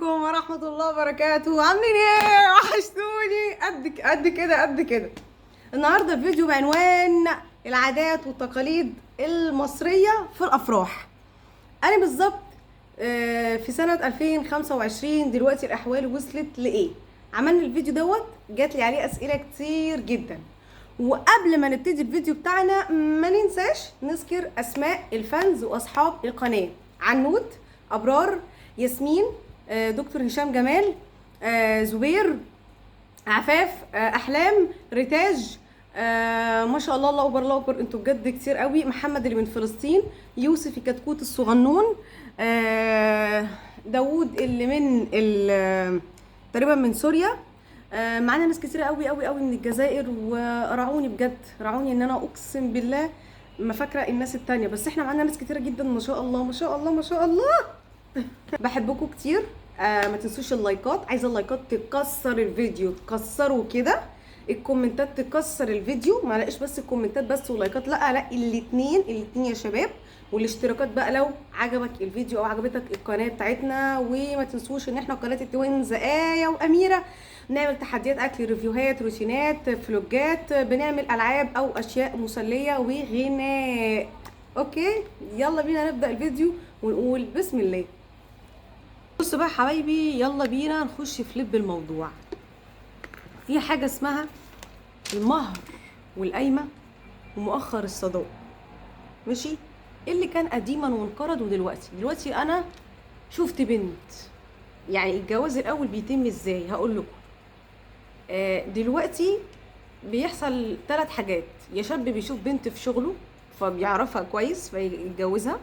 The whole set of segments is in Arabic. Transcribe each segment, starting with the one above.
عليكم ورحمة الله وبركاته. عاملين ايه؟ وحشتوني قد كده. النهارده الفيديو بعنوان العادات والتقاليد المصرية في الأفراح. أنا بالظبط في سنة 2025 دلوقتي الأحوال وصلت لإيه؟ عملنا الفيديو دوت جات لي عليه أسئلة كتير جدا، وقبل ما نبتدي الفيديو بتاعنا ما ننساش نذكر أسماء الفانز وأصحاب القناة: عنود، أبرار، ياسمين، دكتور هشام جمال، زبير، عفاف، احلام، ريتاج، ما شاء الله، الله اكبر الله اكبر، انتوا بجد كتير قوي. محمد اللي من فلسطين، يوسف الكتكوت الصغنون، داوود اللي من تقريبا من سوريا، معانا ناس كتير قوي قوي قوي من الجزائر، ورعوني بجد، رعوني ان انا اقسم بالله ما فاكره الناس التانية، بس احنا معانا ناس كتيره جدا ما شاء الله ما شاء الله ما شاء الله. بحبكم كتير. ما تنسوش اللايكات، عايزه اللايكات تكسر الفيديو، تكسروا كده، الكومنتات تكسر الفيديو، ما لاقيش بس الكومنتات بس واللايكات، لا الاثنين يا شباب، والاشتراكات بقى لو عجبك الفيديو او عجبتك القناه بتاعتنا. وما تنسوش ان احنا قناه التوينز آية وأميرة بنعمل تحديات اكل، ريفيوهات، روتينات، فلوجات، بنعمل العاب او اشياء مسليه وغناء. اوكي، يلا بينا نبدا الفيديو ونقول بسم الله. بصوا بقى حبايبي، يلا بينا نخش في لب الموضوع. في حاجه اسمها المهر والقايمه ومؤخر الصداق، ماشي؟ اللي كان قديما وانقرض، ودلوقتي انا شفت بنت. يعني الجواز الاول بيتم ازاي؟ هقول لكم. دلوقتي بيحصل 3 حاجات: يا شاب بيشوف بنت في شغله فبيعرفها كويس فيتجوزها،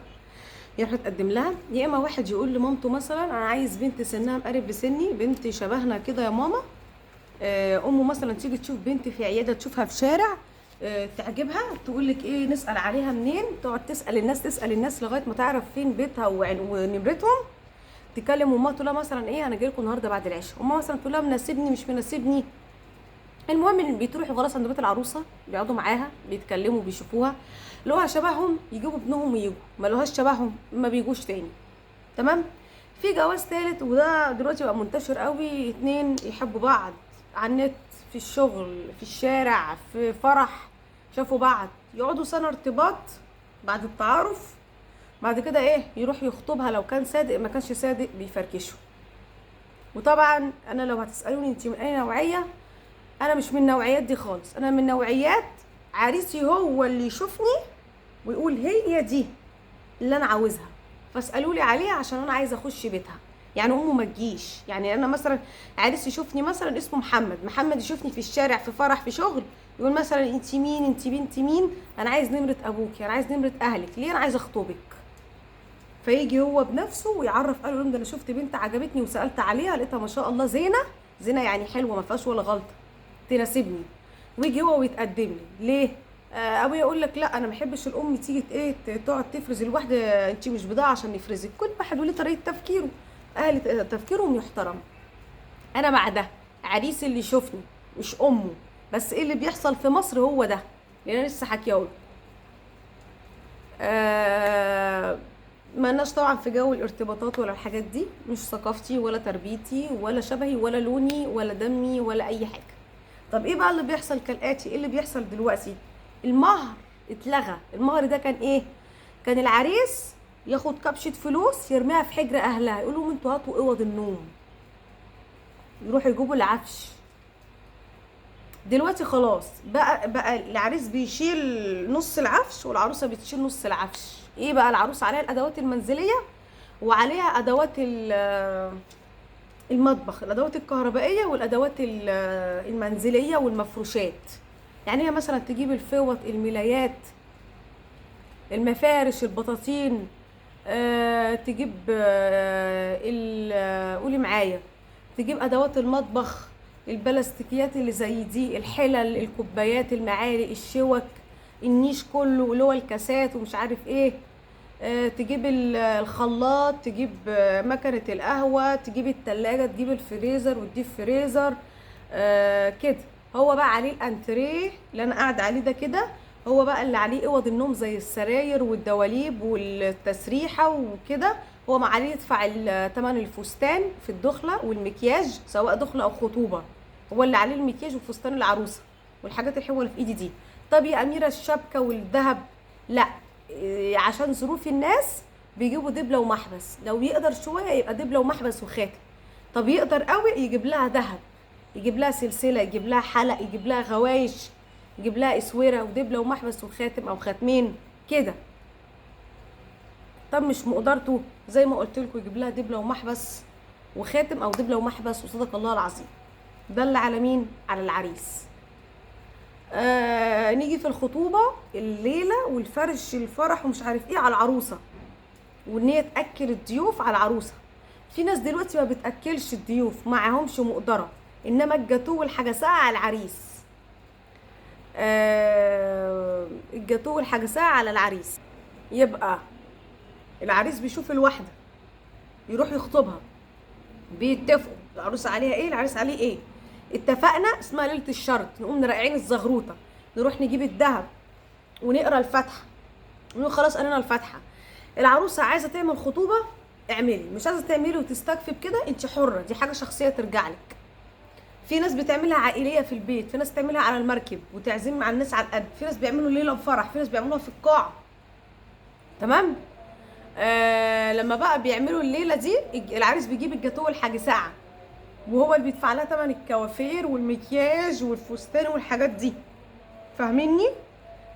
يروح يتقدم لها، يا اما واحد يقول لمامته مثلا انا عايز بنت سنها مقارب لسني، بنت شبهنا كده يا ماما. امه مثلا تيجي تشوف بنت في عياده، تشوفها في شارع، تعجبها، تقول لك ايه، نسال عليها منين، تقعد تسال الناس لغايه ما تعرف فين بيتها ونمرتهم. تكلم امها تقول لها مثلا ايه، انا جاي لكم النهارده بعد العشاء، امها مثلا تقول لها مناسبني مش مناسبني. المهم ان بيروحوا خلاص عند بيت العروسه، بيقعدوا معاها، بيتكلموا، بيشوفوها، لقوها شبههم يجيبوا ابنهم ويجوا، ما لقوهاش شبههم ما بيجوش تاني. تمام. في جواز ثالث، وده دلوقتي بقى منتشر قوي: 2 يحبوا بعض على النت، في الشغل، في الشارع، في فرح، شافوا بعض، يقعدوا سنه ارتباط بعد التعارف، بعد كده ايه، يروح يخطبها، لو كان صادق، ما كانش صادق بيفركشوا. وطبعا انا لو هتسالوني انت من اي نوعيه، انا مش من النوعيات دي خالص. انا من نوعيات عريسي هو اللي يشوفني ويقول هي دي اللي انا عاوزها، فاسالوا لي عليها عشان انا عايزه اخش بيتها. يعني امه ما تجيش، يعني انا مثلا عريس يشوفني مثلا اسمه محمد يشوفني في الشارع، في فرح، في شغل، يقول مثلا انت مين، انت بنت مين، انا عايز نمره ابوكي، انا عايز نمره اهلك، ليه، انا عايزه اخطبك. فيجي هو بنفسه ويعرف، قال لهم ده انا شفت بنت عجبتني وسالت عليها لقيتها ما شاء الله زينه يعني حلوه، ما فيهاش ولا غلطه، تناسبني. ويجي هو ويتقدم لي. ليه؟ ابويا يقول لك لا، انا ما بحبش الام تيجي ايه تقعد تفرز الواحده، انت مش بضاعه عشان نفرزك. كل واحد وليه طريقه تفكيره، اهل تفكيرهم يحترم. انا مع ده، عريس اللي يشوفني مش امه. بس ايه اللي بيحصل في مصر هو ده، لان انا لسه حكيهولك. مالناش طبعا في جو الارتباطات ولا الحاجات دي، مش ثقافتي ولا تربيتي ولا شبهي ولا لوني ولا دمي ولا اي حاجه. طب ايه بقى اللي بيحصل؟ كالاتي: ايه اللي بيحصل دلوقتي؟ المهر اتلغى. المهر ده كان ايه؟ كان العريس ياخد كبشه فلوس يرميها في حجر اهلها، يقول لهم انتوا هاتوا اوض النوم، يروحوا يجيبوا العفش. دلوقتي خلاص بقى العريس بيشيل نص العفش والعروسه بتشيل نص العفش. ايه بقى؟ العروسه عليها الادوات المنزليه وعليها ادوات المطبخ، الادوات الكهربائيه والادوات المنزليه والمفروشات. يعني هي مثلا تجيب الفوط، الملايات، المفارش، البطاطين، تجيب قولي معايا، تجيب ادوات المطبخ، البلاستيكيات اللي زي دي، الحلل، الكوبايات، المعالق، الشوك، النيش كله، اللي هو الكاسات ومش عارف ايه، تجيب الخلاط، تجيب مكنة القهوة، تجيب التلاجة، تجيب الفريزر والديب فريزر، كده. هو بقى عليه الانتريه اللي انا قاعدة عليه ده كده، هو بقى اللي عليه اوض النوم زي السراير والدواليب والتسريحة وكده، هو ما عليه يدفع تمن الفستان في الدخله والمكياج، سواء دخله او خطوبه، هو اللي عليه المكياج وفستان العروسه والحاجات الحلوه اللي في ايدي دي. طب يا اميره الشبكه والذهب لا، عشان ظروف الناس بيجيبوا دبله ومحبس، لو يقدر شويه يبقى دبله ومحبس وخاتم. طب يقدر قوي يجيب لها ذهب، يجيب لها سلسله، يجيب لها حلق، يجيب لها غوايش، يجيب لها اسوره ودبله ومحبس وخاتم او خاتمين كده. طب مش مقدرته زي ما قلت لكم يجيب لها دبله ومحبس وخاتم او دبله ومحبس وصدق الله العظيم. ده اللي على مين؟ على العريس. نيجي في الخطوبه، الليله والفرش الفرح ومش عارف ايه على العروسه، وان هي تاكل الضيوف على العروسه. في ناس دلوقتي ما بتاكلش الضيوف، معهمش مقدره، انما الجاتوه والحاجه ساعه على العريس. الجاتوه والحاجه ساعه على العريس. يبقى العريس بيشوف الواحده يروح يخطبها، بيتفقوا العروسه عليها ايه العريس عليه ايه، اتفقنا اسمها ليله الشرط، نقوم نراقعين الزغروطه، نروح نجيب الذهب ونقرا الفاتحه ونقول خلاص قرينا الفاتحه. العروسه عايزه تعمل خطوبه اعملي، مش عايزه تعملي وتستكفي بكده انت حره، دي حاجه شخصيه ترجع لك. في ناس بتعملها عائليه في البيت، في ناس تعملها على المركب وتعزم مع الناس على القد، في ناس بيعملوا ليله بفرح، في ناس بيعملوها في القاعه. تمام. لما بقى بيعملوا الليله دي العريس بيجيب الجاتوه والحاجه ساعه، وهو اللي بيدفع لها ثمن الكوافير والمكياج والفستان والحاجات دي. فاهميني؟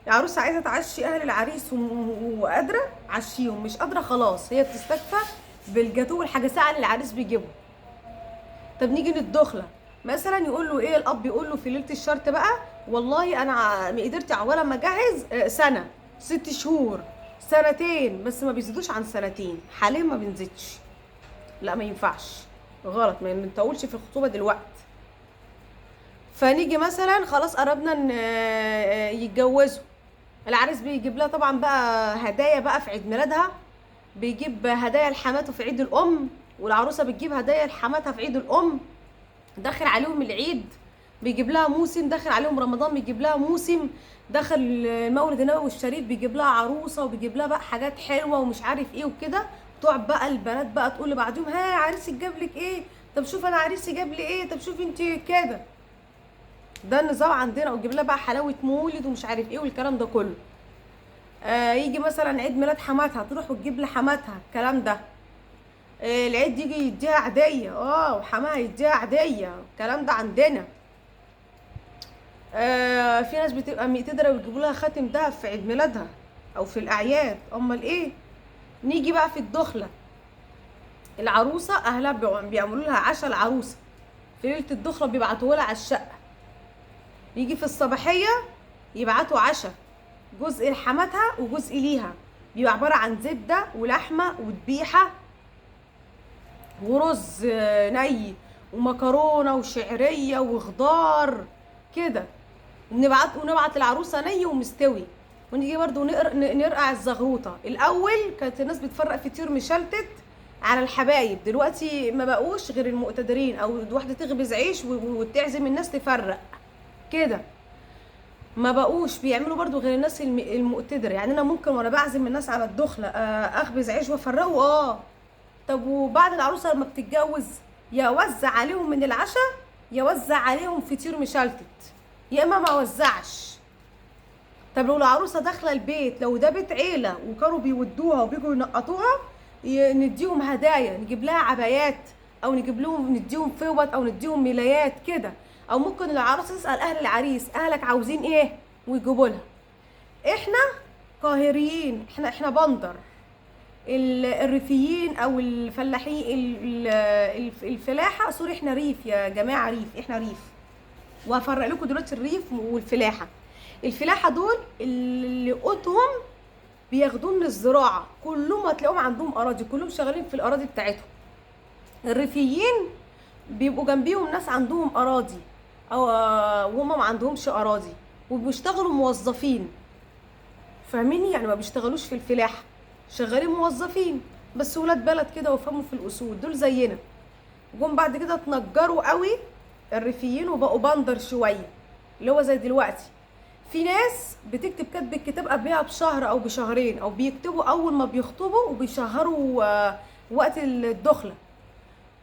العروسه عايزه تعشي اهل العريس وقادره عشيهم، مش قادره خلاص هي بتستكفى بالجاتوه والحاجه ساعه اللي العريس بيجيبهم. طب نيجي للدخله مثلا، يقول له ايه الاب؟ يقول له في ليله الشرط بقى والله انا قدرت عقبال ما اجهز سنه، 6 شهور، سنتين، بس ما بيزيدوش عن سنتين، حاليا ما بنزيدش. لا ما ينفعش، غلط، ما نطولش في الخطوبه دلوقتي. فنيجي مثلا خلاص قربنا يتجوزوا، العريس بيجيب لها طبعا بقى هدايا بقى في عيد ميلادها، بيجيب هدايا لحماته في عيد الام، والعروسه بتجيب هدايا لحماتها في عيد الام. داخل عليهم العيد بيجيب لها موسم، داخل عليهم رمضان بيجيب لها موسم، داخل المولد النبوي الشريف بيجيب لها عروسه وبيجيب لها بقى حاجات حلوه ومش عارف ايه وكده. تقعد بقى البنات بقى تقول لبعضهم ها عريسك جاب لك ايه؟ طب شوف انا عريسي جاب لي ايه؟ طب شوفي انت كده. ده النظام عندنا، وتجيب لها بقى حلاوه مولد ومش عارف ايه والكلام ده كله. يجي مثلا عيد ميلاد حماتها تروح وتجيب لحماتها الكلام ده. العيد يجي يديها عاديه، وحماها يديها عاديه، الكلام ده عندنا. في ناس بتبقى تقدر يجيبوا لها خاتم دهب في عيد ميلادها او في الاعياد. امال ايه؟ نيجي بقى في الدخله، العروسه اهلها بيعملوا لها عشاء، العروسه في ليله الدخله بيبعتوا لها على الشقه. يجي في الصباحيه يبعتوا عشاء، جزء لحماتها وجزء ليها، بيبقى عباره عن زبده ولحمه وذبيحه ورز ومكرونه وشعريه وخضار كده، ونبعت العروسه ني ومستوي. ونيجي برضو نرقع الزغروطه. الاول كانت الناس بتفرق فطير مشلتت على الحبايب، دلوقتي ما بقوش غير المقتدرين، او واحده تخبز عيش وتعزم الناس تفرق كده، ما بقوش بيعملوا برضو غير الناس المقتدره. يعني انا ممكن وانا بعزم الناس على الدخله اخبز عيش وافرقه. طب وبعد العروسه لما بتتجوز يوزع عليهم من العشاء، يوزع عليهم فطير مشلتت، يا اما ما وزعش. طب لو العروسه داخله البيت، لو ده بيت عيله وكانوا بيودوها وبيجوا ينقطوها، نديهم هدايا، نجيب لها عبايات، او نديهم فوط، او نديهم ملايات كده. او ممكن العروسه تسال اهل العريس اهلك عاوزين ايه ويجيبوا لها. احنا قاهريين، احنا بندر. الريفيين او الفلاحين الفلاحه، سوري احنا ريف يا جماعه، ريف، احنا ريف. وهفرق لكم دلوقتي الريف والفلاحه. الفلاحه دول اللي قوتهم بياخدوه من الزراعه، كلهم هتلاقوهم عندهم اراضي، كلهم شغالين في الاراضي بتاعتهم. الريفيين بيبقوا جنبيهم ناس عندهم اراضي، او وهم ما عندهمش اراضي وبيشتغلوا موظفين. فاهميني؟ يعني ما بيشتغلوش في الفلاحه، شغالين موظفين بس ولاد بلد كده وفهموا في الاصول. دول زينا، جم بعد كده اتنجروا قوي الريفيين وبقوا بندر شويه، اللي هو زي دلوقتي في ناس بتكتب كتب الكتاب قبلها بشهر او بشهرين، او بيكتبوا اول ما بيخطبوا وبيشهروا وقت الدخله.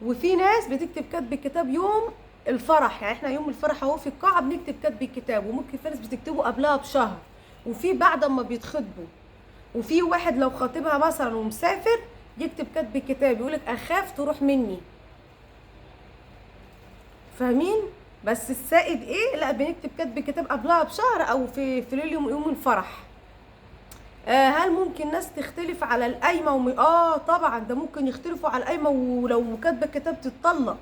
وفي ناس بتكتب كتب الكتاب يوم الفرح، يعني احنا يوم الفرح اهو في القاعه بنكتب كتب الكتاب، وممكن في ناس بتكتبه قبلها بشهر، وفي بعد ما بيتخطبوا، وفي واحد لو خاطبها مثلا ومسافر يكتب كتب الكتاب، يقولك اخاف تروح مني. فاهمين؟ بس السائد ايه؟ لا بنكتب كتب الكتاب قبلها بشهر او في ليل يوم الفرح. هل ممكن ناس تختلف على القايمه طبعا ده ممكن يختلفوا على القايمه، ولو كاتبه الكتاب تتطلق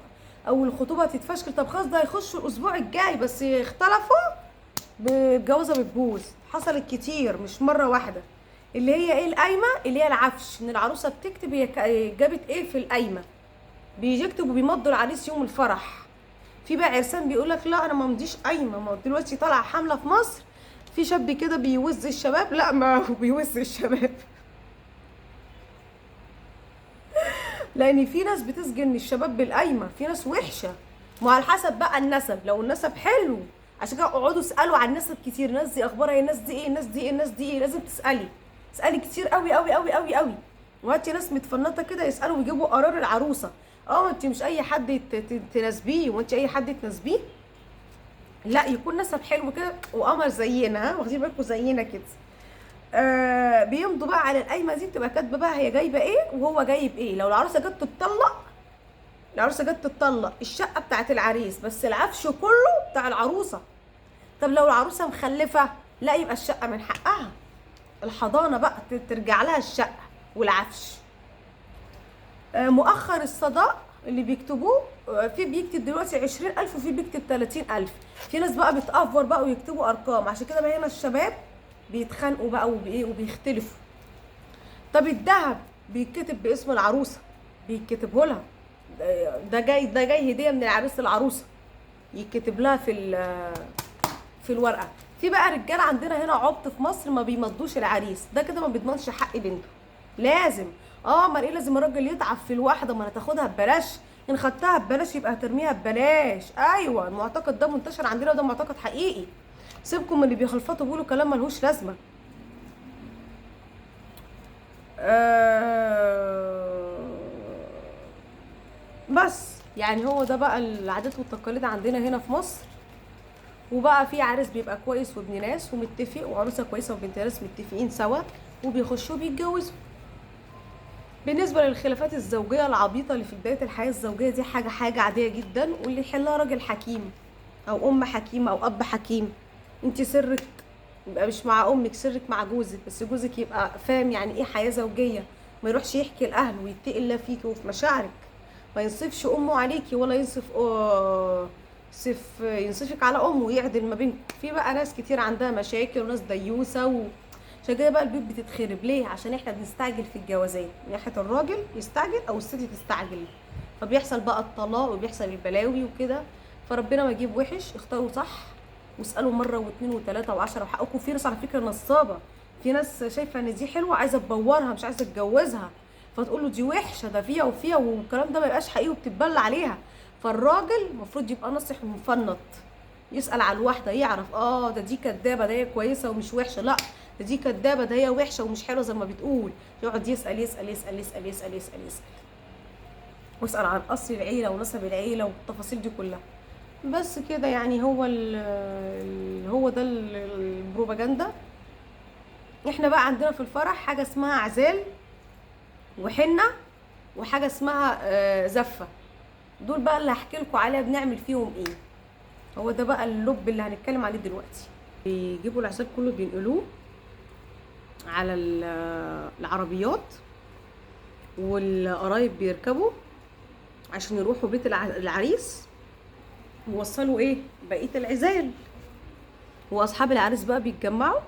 او الخطوبه تتفشكل، طب خلاص ده هيخشوا الاسبوع الجاي، بس اختلفوا الجوازه بتبوظ. حصلت كتير مش مره واحده. اللي هي ايه القايمه؟ اللي هي العفش، ان العروسه بتكتب هي جابت ايه في القايمه، بيكتبوا بيمضوا العريس يوم الفرح. في بقى عرسان بيقولك لا انا ما مضيش قايمه، ما دلوقتي طالعه حمله في مصر، في شاب كده بيوز الشباب، لا ما هو بيوز الشباب لان في ناس بتسجن الشباب بالقايمه، في ناس وحشه. ما على حسب بقى النسب، لو النسب حلو، عشان كده اقعدوا اسالوا عن النسب كتير، الناس دي اخبارها ايه، الناس دي ايه، الناس دي ايه، الناس دي ايه، لازم تسالي كتير قوي قوي قوي قوي قوي. وهاتي ناس متفنطه كده يسالوا ويجيبوا قرار العروسه. انت مش اي حد تناسبيه، وانت اي حد تناسبيه، لا يكون نسب حلو كده وقمر زينا، واخدين بالكم زينا كده. بيمضوا بقى على القايمه دي، بتبقى كاتبه بقى هي جايبه ايه وهو جايب ايه. لو العروسه جت تتطلق، الشقه بتاعت العريس بس العفش كله بتاع العروسه. طب لو العروسه مخلفه، لا يبقى الشقه من حقها، الحضانه بقى ترجع لها الشقه والعفش. مؤخر الصداق اللي بيكتبوه، في بيكتب دلوقتي 20,000 وفي بيكتب 30,000. في ناس بقى بتأفور بقى ويكتبوا أرقام، عشان كده بقى هنا الشباب بيتخانقوا بقى وبيختلفوا. طب الذهب بيتكتب باسم العروسة، بيتكتبه لها، ده جاي هدية من العريس للعروسة، يتكتب لها في الورقة. في بقى رجال عندنا هنا عبط في مصر ما بيمضوش العريس، ده كده ما بيضمنش حق بنته. لازم ما ايه، لازم الراجل يتعب في الواحده، ما انا تاخدها ببلاش، ان خدتها ببلاش يبقى هترميها ببلاش. ايوه المعتقد ده منتشر عندنا وده معتقد حقيقي. سيبكم من اللي بيخلفطوا بيقولوا كلام ملهوش لازمه. بس يعني هو ده بقى العادات والتقاليد عندنا هنا في مصر. وبقى في عريس بيبقى كويس وابن ناس ومتفق، وعروسه كويسه وبنت ناس متفقين سوا وبيخشوا بيتجوزوا. بالنسبة للخلافات الزوجية العبيطة اللي في بداية الحياة الزوجية دي، حاجة عادية جدا، واللي يحلها راجل حكيم أو أم حكيمة أو أب حكيم. انت سرك يبقى مش مع أمك، سرك مع جوزك، بس جوزك يبقى فاهم يعني ايه حياة زوجية، ما يروحش يحكي لأهله ويتقي الله فيكي وفي مشاعرك، ما ينصفش أمه عليكي ولا ينصفك على أمه ويعدل ما بينكم. في بقى ناس كتير عندها مشاكل وناس ديوسة عشان كده بقى البيوت بتتخرب. ليه؟ عشان احنا بنستعجل في الجوازات، من ناحيه الراجل يستعجل او الست تستعجل، فبيحصل بقى الطلاق وبيحصل البلاوي وكده. فربنا ما يجيب وحش، اختاروا صح واسالوا مره واثنين وثلاثه وعشرة، وحقكم. في ناس على فكره نصابه، في ناس شايفه ان دي حلوه عايزه تبورها مش عايزه تتجوزها، فتقول له دي وحشه ده فيها وفيها، والكلام ده ما يبقاش حقيقي وبتتبلى عليها. فالراجل المفروض يبقى ناصح ومفنط، يسال على الواحده يعرف ده دي كدابه، ده هي كويسه ومش وحشه، لا ده دي كدابه، ده هي وحشه ومش حلوه زي ما بتقول. يقعد يسال يسال يسال يسال يسال يسال يسال واسال عن اصل العيله ونسب العيله والتفاصيل دي كلها. بس كده يعني هو ده البروباجندا. احنا بقى عندنا في الفرح حاجه اسمها عزال وحنه وحاجه اسمها زفه. دول بقى اللي هحكي لكم عليها بنعمل فيهم ايه. هو ده بقى اللب اللي هنتكلم عليه دلوقتي. بيجيبوا العزال كله بينقلوه على العربيات، والقرايب بيركبوا عشان يروحوا بيت العريس ووصلوا ايه بقيه العزال. واصحاب العريس بقى بيتجمعوا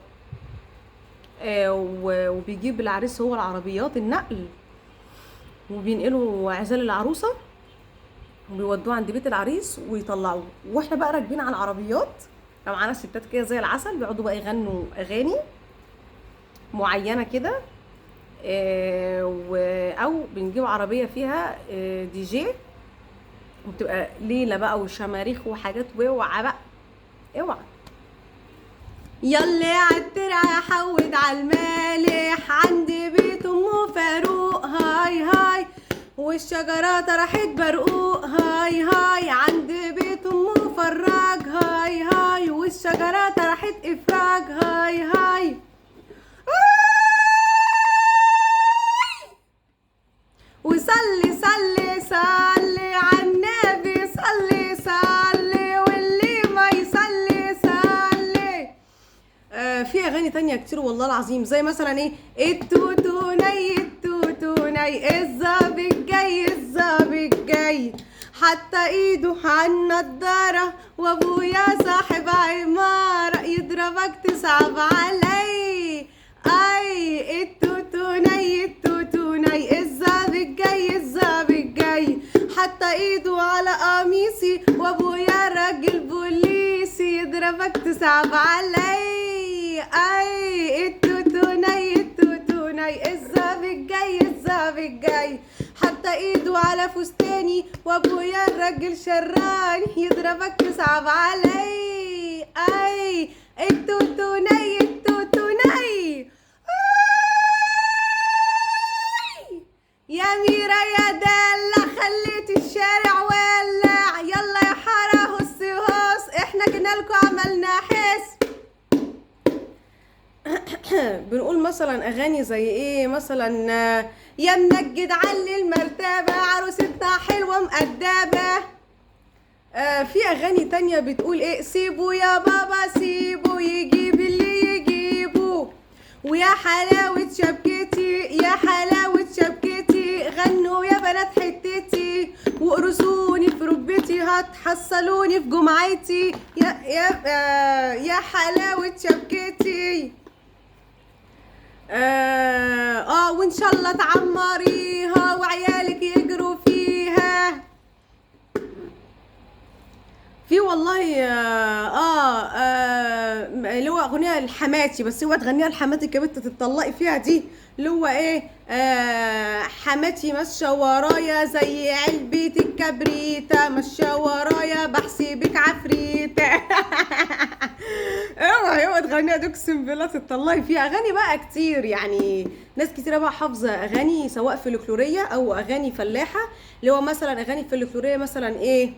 وبيجيب العريس هو العربيات النقل، وبينقلوا عزال العروسه وبيودوه عند بيت العريس ويطلعوه. واحنا بقى راكبين على العربيات، لو معانا ستات كده زي العسل بيقعدوا بقى يغنوا اغاني معينه كده، او بنجيب عربيه فيها دي جي، وبتبقى ليله بقى وشماريخ وحاجات. واوعى بقى اوعى يلا عالترعه حود على المالح عند بيت ام فاروق، هاي هاي والشجرات راحت برقوق، هاي هاي عند بيت ام فراج، هاي هاي والشجرات راحت افراج، هاي هاي. وصلي صلي صلي عالنبي، صلي صلي واللي ما يصلي صلي. في اغاني تانية كتير والله العظيم، زي مثلا ايه، التوتوني التوتوني، الظابط جاي الظابط جاي، حتى ايده عالنضارة، وابويا صاحب عمارة، يضربك تصعب علي. اي التوتوني التوتوني، الظابط جاي الظابط جاي، حتى ايده على قميصي، وابويا راجل بوليسي، يضربك تصعب علي. اي التوتوني التوتوني، الظابط جاي الظابط جاي، حتى ايده على فستاني، وابويا الراجل شراني، يضربك تصعب علي. اي التوتوني التوتوني. يا ميرا يا دلع، خليت الشارع ولع، يلا يا حارة هص هص، احنا جنالكوا عملنا حس. بنقول مثلا اغاني زي ايه مثلا، يا منجد علي المرتبة، عروستنا حلوة مقدبة. في اغاني تانية بتقول ايه، سيبوا يا بابا سيبوا يجيب اللي يجيبه، ويا حلاوة شبكتي يا حلاوة شبكتي، غنوا يا بنات حتتي، وقرصوني في ركبتي، هتحصلوني في جمعتي، يا حلاوة شبكتي. وان شاء الله تعمريها وعيالك يجروا فيها. في والله اللي هو اغنيه لحماتي، بس هو تغنيها لحماتي كبت تتطلقي فيها دي، اللي هو ايه، حماتي ماشيه ورايا زي علبه الكبريته، ماشيه ورايا بحسبك عفريته. اوعي تغنيها دي، اقسم بالله تتطلقي فيها. اغاني بقى كتير يعني، ناس كتيره بقى حافظه اغاني سواء فلكلوريه او اغاني فلاحه، اللي هو مثلا اغاني فلكلوريه مثلا ايه،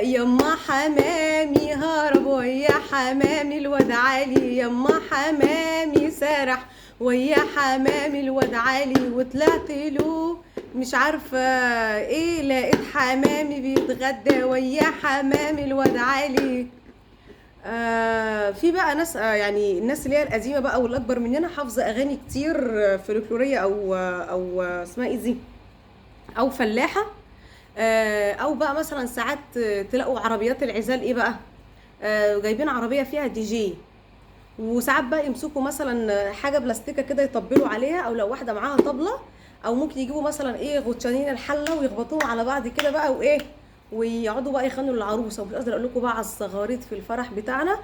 يما حمامي هرب ويا حمامي الواد علي، يما حمامي سرح ويا حمامي الواد علي، وطلعت له مش عارفه ايه، لقيت حمامي بيتغدى ويا حمامي الواد علي. في بقى ناس يعني الناس اللي هي القديمه بقى والاكبر مننا حافظه اغاني كتير فلكلوريه او اسمها ايه دي، او فلاحه. او بقى مثلا ساعات تلاقوا عربيات العزال ايه بقى، جايبين عربيه فيها دي جي، وساعات بقى يمسكوا مثلا حاجه بلاستيكه كده يطبلوا عليها، او لو واحده معاها طبله، او ممكن يجيبوا مثلا ايه غطشانين الحله ويخبطوهم على بعض كده بقى وايه، ويقعدوا بقى يغنوا للعروسه. ومش قادره اقول لكم بقى على الصغاريط في الفرح بتاعنا،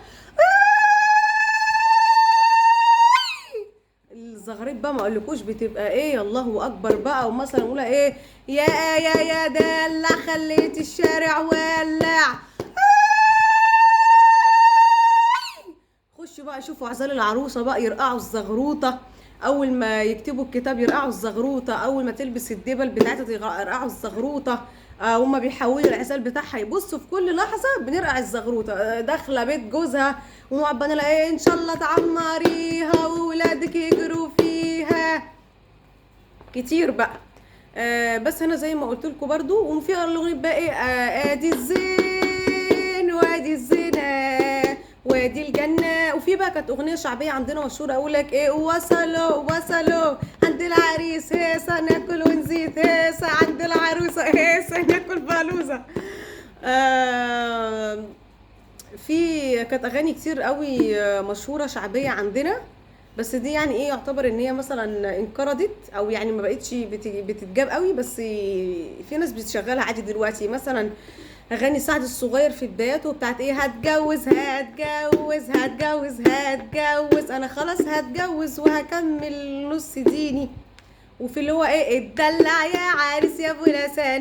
الزغاريت بقى ما اقولكوش بتبقى ايه، الله اكبر بقى. ومثلا نقول ايه، يا دلع خليت الشارع ولع. خشوا بقى شوفوا عزال العروسه بقى يرقعوا الزغروطه، اول ما يكتبوا الكتاب يرقعوا الزغروطه، اول ما تلبس الدبل بتاعتها يرقعوا الزغروطه. هما بيحولوا العزال بتاعها، يبصوا في كل لحظه بنرقع الزغروطه، داخله بيت جوزها ونقعد بقى نلاقي ايه، ان شاء الله تعمريها وولادك يجروا فيها. كتير بقى. بس انا زي ما قلت لكم برضو، وفي اغنيه بقى ايه، ادي الزين وادي الزنا وادي الجنه. وفي بقى كانت اغنيه شعبيه عندنا مشهوره، اقول لك ايه، وصلوا عند العريس هيصه ناكل ونزيد هيصه، عند العروسه هيصه ناكل بلوزه. في كانت اغاني كتير قوي مشهوره شعبيه عندنا، بس دي يعني ايه، يعتبر ان هي مثلا انقرضت، او يعني ما بقتش بتتجاب قوي، بس في ناس بتشغلها عادي دلوقتي. مثلا اغاني سعد الصغير في بداياته بتاعت ايه، هتجوز انا خلاص هتجوز وهكمل نص ديني. وفي اللي هو ايه، اتدلع يا عريس يا ابو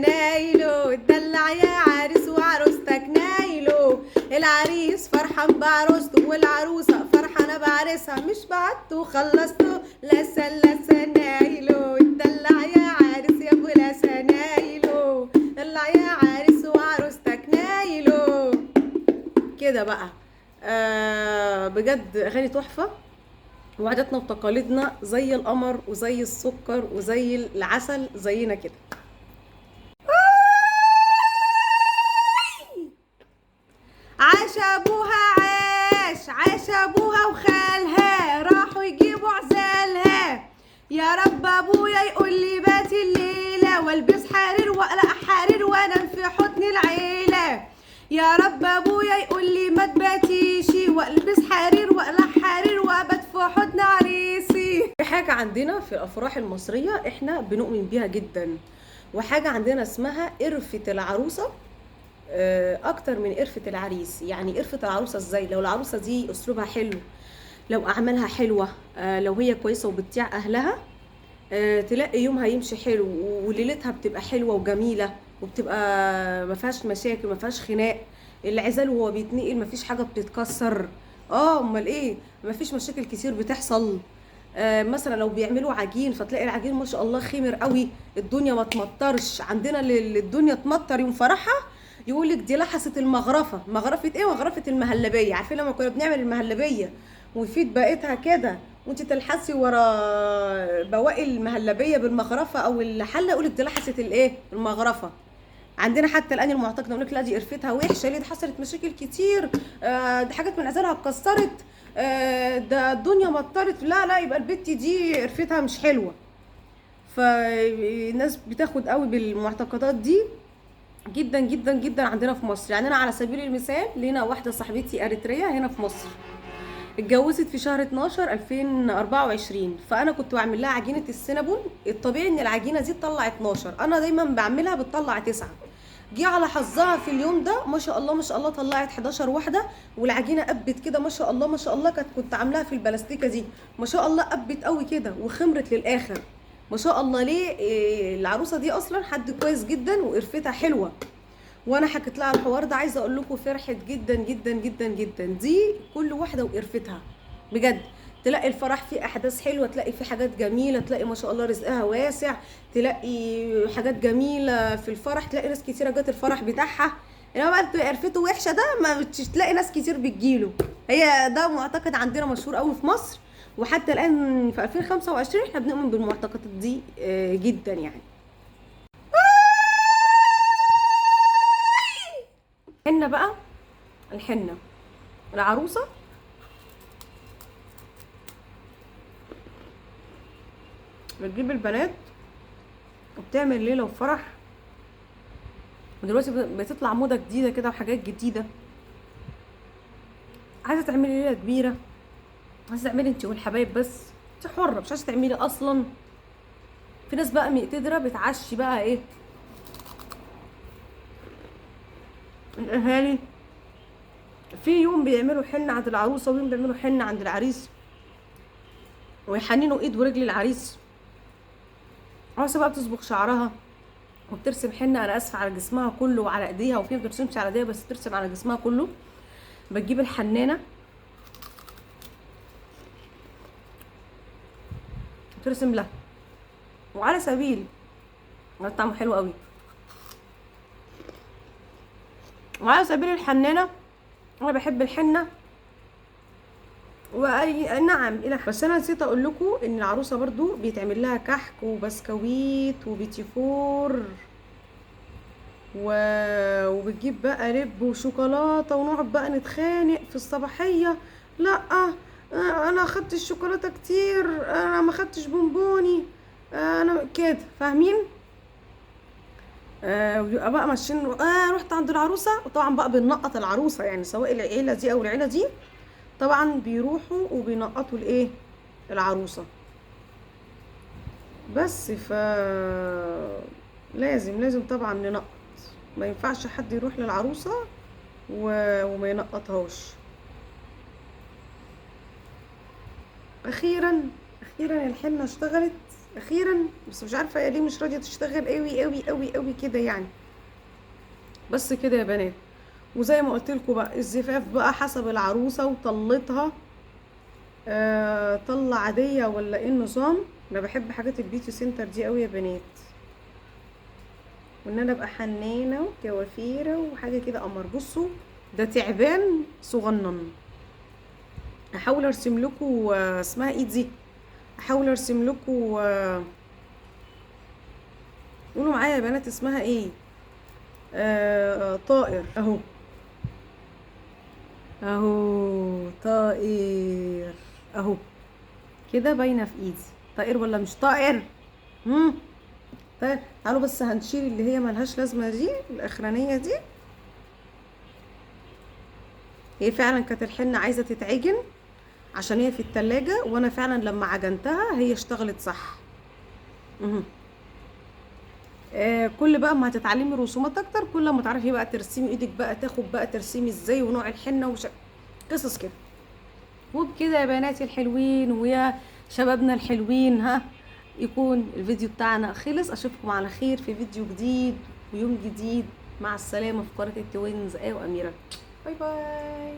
نايلو، اتدلع يا عريس وعروستك نايلو، العريس فرحان بعروسته والعروسه فرحانه بعريسها، مش بعدته وخلصته لسه نايلو، اتدلع يا عريس يا ابو نايلو. كده بقى. بجد اغاني تحفه، وعاداتنا وتقاليدنا زي القمر وزي السكر وزي العسل زينا كده. عاش ابوها، عاش ابوها وخالها راحوا يجيبوا عزالها. يا رب ابويا يقول لي بات الليله والبس حرير واقلع حرير وانام في حضن العيله. يا رب ابويا يقول لي ما تباتيش والبس حرير واقلع حرير وابات في حضن عريسي. في حاجه عندنا في الافراح المصريه احنا بنؤمن بيها جدا، وحاجه عندنا اسمها قرفه العروسه اكتر من قرفه العريس. يعني قرفه العروسه ازاي؟ لو العروسه دي اسلوبها حلو، لو اعمالها حلوه، لو هي كويسه وبتطيع اهلها، تلاقي يومها يمشي حلو، وليلتها بتبقى حلوه وجميله، وبتبقى ما فيهاش مشاكل، ما فيهاش خناق. العزال وهو بيتنقل ما فيش حاجه بتتكسر. امال ايه؟ ما فيش مشاكل كتير بتحصل. مثلا لو بيعملوا عجين فتلاقي العجين ما شاء الله خمر قوي، الدنيا ما تمطرش. عندنا الدنيا تمطر يوم فرحها يقول لك دي لحست المغرفه. مغرفه ايه؟ مغرفه المهلبيه. عارفين لما كنا بنعمل المهلبيه ويفيد بقيتها كده وانت تلحسي ورا بواقي المهلبيه بالمغرفه او الحله، يقول لك دي لحست الايه؟ المغرفه. عندنا حتى الان المعتقد يقول لك لا دي قرفتها وحشه، ليه؟ دي حصلت مشاكل كتير، دي حاجات من عزالها اتكسرت، ده الدنيا مطرت. لا لا، يبقى البت دي قرفتها مش حلوه. فالناس بتاخد قوي بالمعتقدات دي جدا جدا جدا عندنا في مصر. يعني انا على سبيل المثال لينا واحده صاحبتي اريتريه هنا في مصر، اتجوزت في شهر 12 2024. فانا كنت بعمل لها عجينه السينابون. الطبيعي ان العجينه دي تطلع 12، انا دايما بعملها بتطلع 9. جه على حظها في اليوم ده ما شاء الله ما شاء الله طلعت 11 واحده، والعجينه قبت كده ما شاء الله ما شاء الله. كنت عاملاها في البلاستيكه دي ما شاء الله، قبت قوي كده وخمرت للاخر ما شاء الله. ليه؟ العروسه دي اصلا حد كويس جدا وقرفتها حلوه، وانا حكيت لها الحوار ده. عايزه اقول لكم فرحت جدا جدا جدا جدا. دي كل واحده وقرفتها بجد. تلاقي الفرح فيه احداث حلوه، تلاقي فيه حاجات جميله، تلاقي ما شاء الله رزقها واسع، تلاقي حاجات جميله في الفرح، تلاقي ناس كتيره جت الفرح بتاعها. انما بقى قرفته وحشه ده ما تلاقي ناس كتير بتجيله. هي ده معتقد عندنا مشهور قوي في مصر، وحتى الان في 2025 احنا بنؤمن بالمعتقدات دي جدا يعني. الحنه بقى، الحنه العروسه بتجيب البنات وبتعمل ليله وفرح. ودلوقتي بتطلع موضه جديده كده وحاجات جديده. عايزه تعملي ليله كبيره، عايزه تعملي انت والحبايب بس، انت حره، مش عايزه تعملي اصلا. في ناس بقى مقتدره بتعشي بقى ايه الاهالي. في يوم بيعملوا حنه عند العروسه ويوم بيعملوا حنه عند العريس، ويحننوا ايد ورجل العريس. عروسه بقى بتصبغ شعرها وبترسم حنه، انا اسفه، على جسمها كله وعلى ايديها، وفي ما بترسمش على ايديها بس بترسم على جسمها كله. بتجيب الحنانه وترسم لها، وعلى سبيل طعمه حلو قوي. وعلى سبيل الحنانه انا بحب الحنه نعم بس انا نسيت اقول لكم ان العروسه برضو بيتعمل لها كحك وبسكويت وبيتي فور وبتجيب بقى لب وشوكولاته، ونقعد بقى نتخانق في الصباحيه. لا انا اخدت الشوكولاته كتير، انا ما اخدتش بونبوني، انا كده فاهمين. ويبقى بقى ماشيين رحت عند العروسه، وطبعا بقى بننقط العروسه، يعني سواء العيله دي او العيله دي طبعا بيروحوا وبينقطوا الايه؟ العروسه. بس لازم طبعا ننقط، ما ينفعش حد يروح للعروسه وما ينقطهاش. اخيرا الحنه اشتغلت اخيرا، بس مش عارفه ليه مش راضيه تشتغل قوي قوي قوي قوي كده يعني. بس كده يا بنات. وزي ما قلت لكم بقى الزفاف بقى حسب العروسه وطلتها، طلة عاديه ولا ايه النظام. انا بحب حاجات البيوتي سنتر دي قوي يا بنات، وان انا ابقى حنانه وكوافيره وحاجه كده قمر. بصوا ده تعبان صغنن. احاول ارسم لكم اسمها ايه دي، احاول ارسم لكم قولوا معايا يا بنات اسمها ايه، طائر اهو، اهو طائر اهو كده باينه في ايدي. طائر ولا مش طائر؟ طيب تعالوا بس هنشيل اللي هي ملهاش لازمه دي الاخرانيه دي. هي فعلا كانت الحنه عايزه تتعجن عشان هي في التلاجة، وانا فعلا لما عجنتها هي اشتغلت صح. كل بقى ما هتتعلمي رسومات اكتر، كل ما تعرفي بقى ترسمي ايدك بقى تاخد بقى ترسمي ازاي ونوع الحنه قصص كده. وبكده يا بناتي الحلوين ويا شبابنا الحلوين، يكون الفيديو بتاعنا خلص. اشوفكم على خير في فيديو جديد ويوم جديد. مع السلامه في قناه التوينز واميره. باي باي.